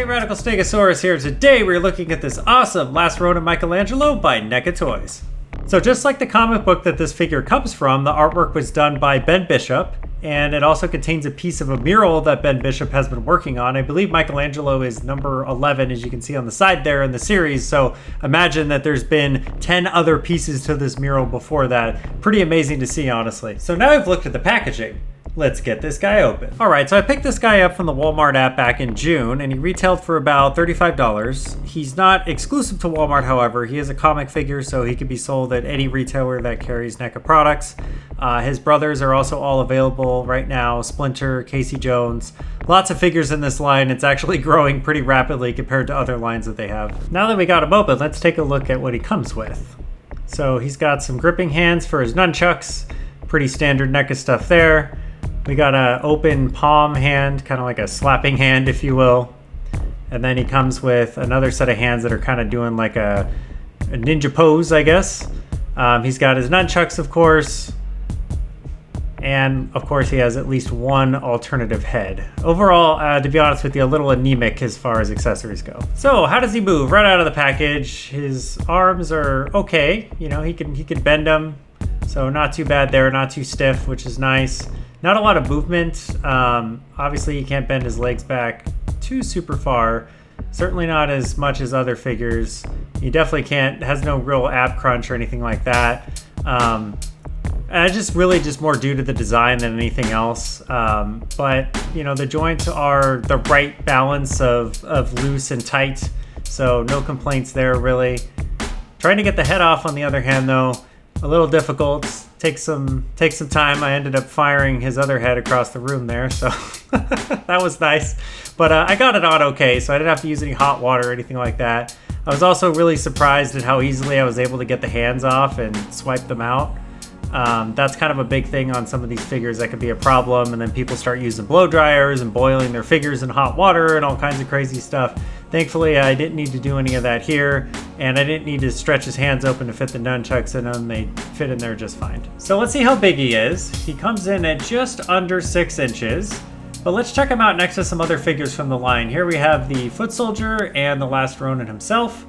Radical Stegosaurus here. Today we're looking at this awesome Last Ronin Michelangelo by Neca Toys. So just like the comic book that this figure comes from, the artwork was done by Ben Bishop, and it also contains a piece of a mural that Ben Bishop has been working on. I believe Michelangelo is number 11, as you can see on the side there in the series, so imagine that there's been 10 other pieces to this mural before that. Pretty amazing to see, honestly. So now I've looked at the packaging. Let's get this guy open. All right, so I picked this guy up from the Walmart app back in June, and he retailed for about $35. He's not exclusive to Walmart, however. He is a comic figure, so he can be sold at any retailer that carries NECA products. His brothers are also all available right now. Splinter, Casey Jones. Lots of figures in this line. It's actually growing pretty rapidly compared to other lines that they have. Now that we got him open, let's take a look at what he comes with. So he's got some gripping hands for his nunchucks. Pretty standard NECA stuff there. We got an open palm hand, kind of like a slapping hand, if you will. And then he comes with another set of hands that are kind of doing like a ninja pose, I guess. He's got his nunchucks, of course. And, of course, he has at least one alternative head. Overall, to be honest with you, a little anemic as far as accessories go. So, how does he move? Right out of the package, his arms are okay. You know, he can bend them. So, not too bad there, not too stiff, which is nice. Not a lot of movement. Obviously, he can't bend his legs back too super far. Certainly not as much as other figures. He definitely can't, has no real ab crunch or anything like that. Just really just more due to the design than anything else. But, you know, the joints are the right balance of loose and tight. So no complaints there, really. Trying to get the head off, on the other hand, though, a little difficult. Take some time. I ended up firing his other head across the room there, so that was nice. But I got it on okay, so I didn't have to use any hot water or anything like that. I was also really surprised at how easily I was able to get the hands off and swipe them out. That's kind of a big thing on some of these figures that could be a problem, and then people start using blow dryers and boiling their figures in hot water and all kinds of crazy stuff. Thankfully, I didn't need to do any of that here, and I didn't need to stretch his hands open to fit the nunchucks in them. They fit in there just fine. So let's see how big he is. He comes in at just under 6 inches, but let's check him out next to some other figures from the line. Here we have the Foot Soldier and the Last Ronin himself.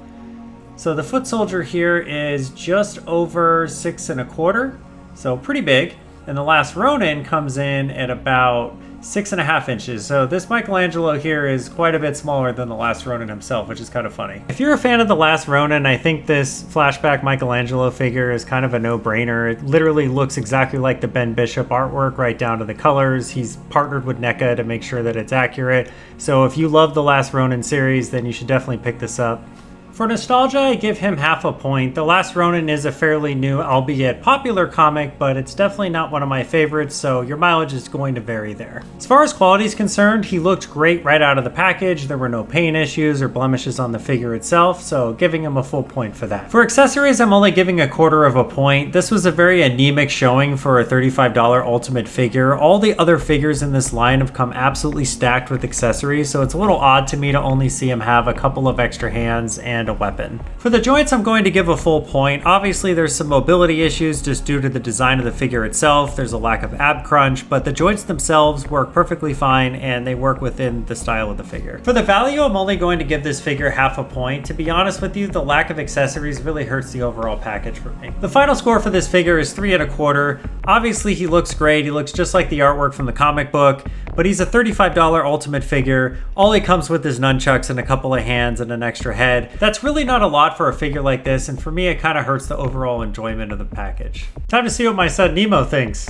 So the Foot Soldier here is just over 6 1/4, so pretty big. And the Last Ronin comes in at about 6.5 inches. So this Michelangelo here is quite a bit smaller than the Last Ronin himself, which is kind of funny. If you're a fan of the Last Ronin, I think this Flashback Michelangelo figure is kind of a no-brainer. It literally looks exactly like the Ben Bishop artwork, right down to the colors. He's partnered with NECA to make sure that it's accurate. So if you love the Last Ronin series, then you should definitely pick this up. For nostalgia, I give him half a point. The Last Ronin is a fairly new, albeit popular comic, but it's definitely not one of my favorites, so your mileage is going to vary there. As far as quality is concerned, he looked great right out of the package. There were no paint issues or blemishes on the figure itself, so giving him a full point for that. For accessories, I'm only giving 1/4 of a point. This was a very anemic showing for a $35 Ultimate figure. All the other figures in this line have come absolutely stacked with accessories, so it's a little odd to me to only see him have a couple of extra hands and a weapon. For the joints, I'm going to give a full point. Obviously, there's some mobility issues just due to the design of the figure itself. There's a lack of ab crunch, but the joints themselves work perfectly fine and they work within the style of the figure. For the value, I'm only going to give this figure half a point. To be honest with you, the lack of accessories really hurts the overall package for me. The final score for this figure is 3 1/4. Obviously, he looks great. He looks just like the artwork from the comic book, but he's a $35 Ultimate figure. All he comes with is nunchucks and a couple of hands and an extra head. That's really not a lot for a figure like this, and for me it kind of hurts the overall enjoyment of the package. Time to see what my son Nemo thinks.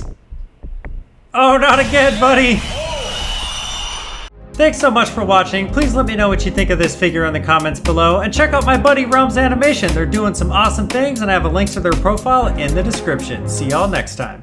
Oh, not again, buddy! Thanks so much for watching. Please let me know what you think of this figure in the comments below, and check out my buddy Realms Animation. They're doing some awesome things, and I have a link to their profile in the description. See y'all next time.